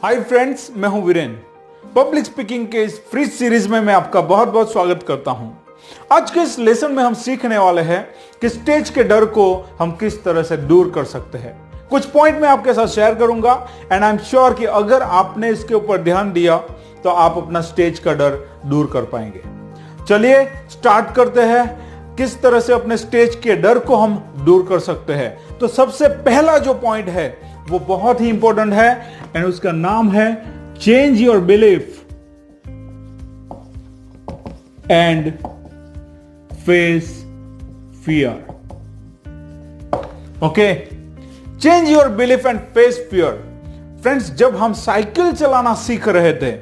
Hi friends, मैं हूं Virendra. Public speaking के इस फ्री सीरीज में मैं आपका बहुत बहुत स्वागत करता हूं। आज के इस लेसन में हम सीखने वाले हैं कि स्टेज के डर को हम किस तरह से दूर कर सकते हैं। कुछ पॉइंट मैं आपके साथ शेयर करूंगा एंड आई एम श्योर कि अगर आपने इसके ऊपर ध्यान दिया तो आप अपना स्टेज का डर दूर कर पाएंगे। चलिए स्टार्ट करते हैं, किस तरह से अपने स्टेज के डर को हम दूर कर सकते हैं। तो सबसे पहला जो पॉइंट है वो बहुत ही इंपॉर्टेंट है एंड उसका नाम है change your belief and face fear. Okay, change your belief and face fear. Friends, जब हम साइकिल चलाना सीख रहे थे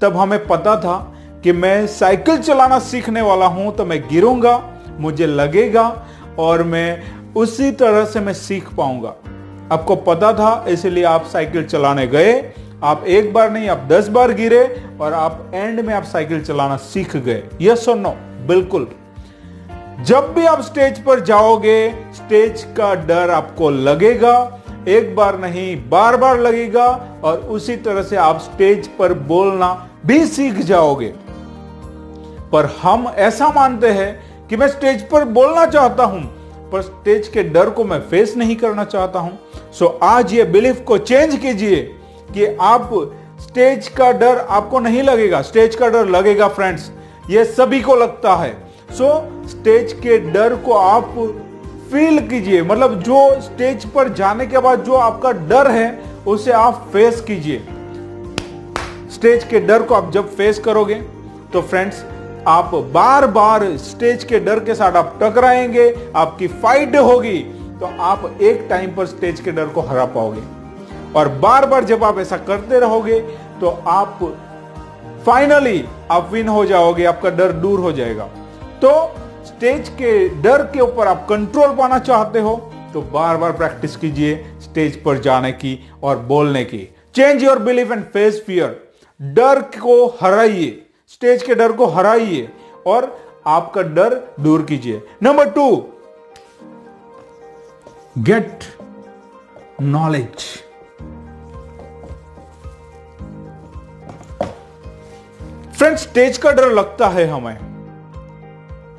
तब हमें पता था कि मैं साइकिल चलाना सीखने वाला हूं तो मैं गिरूंगा, मुझे लगेगा और मैं उसी तरह से मैं सीख पाऊंगा। आपको पता था, इसलिए आप साइकिल चलाने गए। आप एक बार नहीं, आप 10 बार गिरे और आप एंड में आप साइकिल चलाना सीख गए। यस और नो? बिल्कुल। जब भी आप स्टेज पर जाओगे, स्टेज का डर आपको लगेगा, एक बार नहीं बार बार लगेगा और उसी तरह से आप स्टेज पर बोलना भी सीख जाओगे। पर हम ऐसा मानते हैं कि मैं स्टेज पर बोलना चाहता हूं पर स्टेज के डर को मैं फेस नहीं करना चाहता हूं। सो आज ये बिलीफ को चेंज कीजिए कि आप स्टेज का डर आपको नहीं लगेगा। स्टेज का डर लगेगा फ्रेंड्स, ये सभी को लगता है। सो स्टेज के डर को आप फील कीजिए, मतलब जो स्टेज पर जाने के बाद जो आपका डर है उसे आप फेस कीजिए। स्टेज के डर को आप जब फेस करोगे तो फ्रेंड्स आप बार बार स्टेज के डर के साथ आप टकराएंगे, आपकी फाइट होगी तो आप एक टाइम पर स्टेज के डर को हरा पाओगे। और बार बार जब आप ऐसा करते रहोगे तो आप फाइनली आप विन हो जाओगे, आपका डर दूर हो जाएगा। तो स्टेज के डर के ऊपर आप कंट्रोल पाना चाहते हो तो बार बार प्रैक्टिस कीजिए स्टेज पर जाने की और बोलने की। Change your belief and face fear. डर को हराइए, स्टेज के डर को हराइए और आपका डर दूर कीजिए। Number 2, get knowledge. Friends, stage का डर लगता है हमें,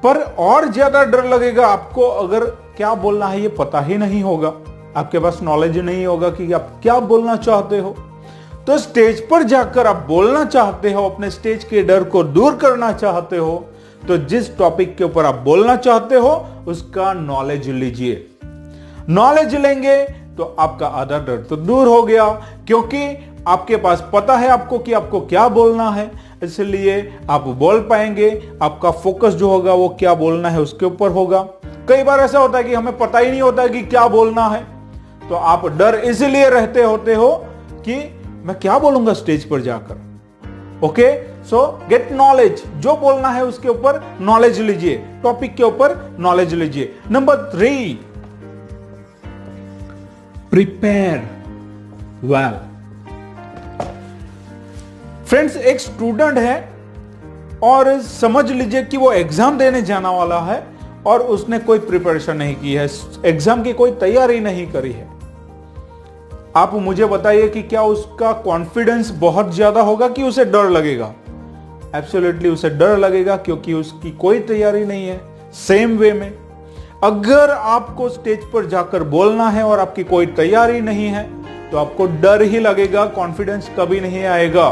पर और ज्यादा डर लगेगा आपको अगर क्या बोलना है ये पता ही नहीं होगा, आपके पास नॉलेज नहीं होगा कि आप क्या बोलना चाहते हो। तो स्टेज पर जाकर आप बोलना चाहते हो, अपने स्टेज के डर को दूर करना चाहते हो, तो जिस टॉपिक के ऊपर आप बोलना चाहते हो उसका नॉलेज लीजिए। नॉलेज लेंगे तो आपका आधा डर तो दूर हो गया, क्योंकि आपके पास पता है आपको कि आपको क्या बोलना है, इसलिए आप बोल पाएंगे। आपका फोकस जो होगा वो क्या बोलना है उसके ऊपर होगा। कई बार ऐसा होता है कि हमें पता ही नहीं होता कि क्या बोलना है, तो आप डर इसलिए रहते होते हो कि मैं क्या बोलूंगा स्टेज पर जाकर। ओके, सो गेट नॉलेज। जो बोलना है उसके ऊपर नॉलेज लीजिए, टॉपिक के ऊपर नॉलेज लीजिए। Number 3, prepare well. फ्रेंड्स, एक स्टूडेंट है और समझ लीजिए कि वो एग्जाम देने जाना वाला है और उसने कोई प्रिपरेशन नहीं की है, एग्जाम की कोई तैयारी नहीं करी है। आप मुझे बताइए कि क्या उसका कॉन्फिडेंस बहुत ज्यादा होगा कि उसे डर लगेगा? एब्सोल्युटली उसे डर लगेगा, क्योंकि उसकी कोई तैयारी नहीं है। सेम वे में अगर आपको स्टेज पर जाकर बोलना है और आपकी कोई तैयारी नहीं है तो आपको डर ही लगेगा, कॉन्फिडेंस कभी नहीं आएगा।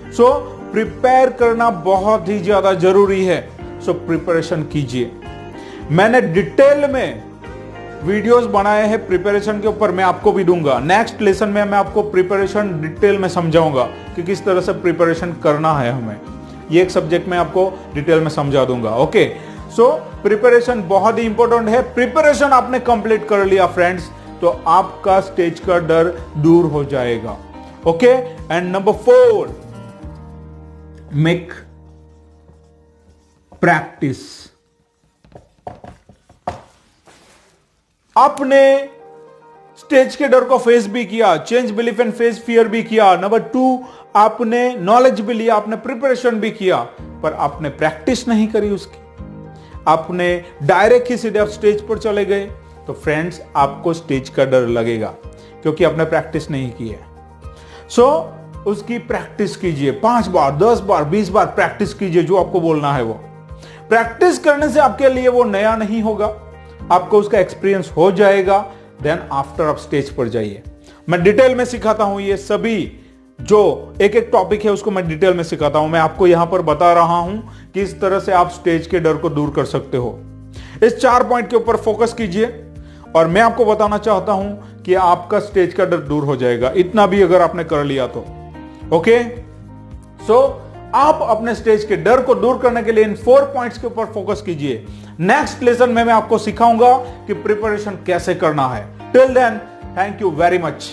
सो प्रिपेयर करना बहुत ही ज्यादा जरूरी है। सो प्रिपरेशन कीजिए। मैंने डिटेल में वीडियोस बनाए हैं प्रिपरेशन के ऊपर, मैं आपको भी दूंगा। नेक्स्ट लेसन में मैं आपको प्रिपरेशन डिटेल में समझाऊंगा कि किस तरह से प्रिपरेशन करना है हमें। ये एक सब्जेक्ट में आपको डिटेल में समझा दूंगा। ओके, सो प्रिपरेशन बहुत ही इंपॉर्टेंट है। प्रिपरेशन आपने कंप्लीट कर लिया फ्रेंड्स तो आपका स्टेज का डर दूर हो जाएगा। Okay, and number 4, make practice. आपने स्टेज के डर को फेस भी किया, change belief and face fear भी किया। नंबर 2, आपने नॉलेज भी लिया, आपने प्रिपरेशन भी किया, पर आपने प्रैक्टिस नहीं करी उसकी। आपने डायरेक्ट ही सीधे आप स्टेज पर चले गए तो फ्रेंड्स आपको स्टेज का डर लगेगा, क्योंकि आपने प्रैक्टिस नहीं की है। उसकी प्रैक्टिस कीजिए, 5 बार 10 बार 20 बार प्रैक्टिस कीजिए जो आपको बोलना है। वो प्रैक्टिस करने से आपके लिए वो नया नहीं होगा, आपको उसका एक्सपीरियंस हो जाएगा। देन आफ्टर आप स्टेज पर जाइए। मैं डिटेल में सिखाता हूं, ये सभी जो एक एक टॉपिक है उसको मैं डिटेल में सिखाता हूं। मैं आपको यहां पर बता रहा हूं कि इस तरह से आप स्टेज के डर को दूर कर सकते हो। इस 4 पॉइंट के ऊपर फोकस कीजिए और मैं आपको बताना चाहता हूं कि आपका स्टेज का डर दूर हो जाएगा, इतना भी अगर आपने कर लिया तो। ओके, आप अपने स्टेज के डर को दूर करने के लिए इन 4 पॉइंट्स के ऊपर फोकस कीजिए। नेक्स्ट लेसन में मैं आपको सिखाऊंगा कि प्रिपरेशन कैसे करना है। Till then, thank you very much.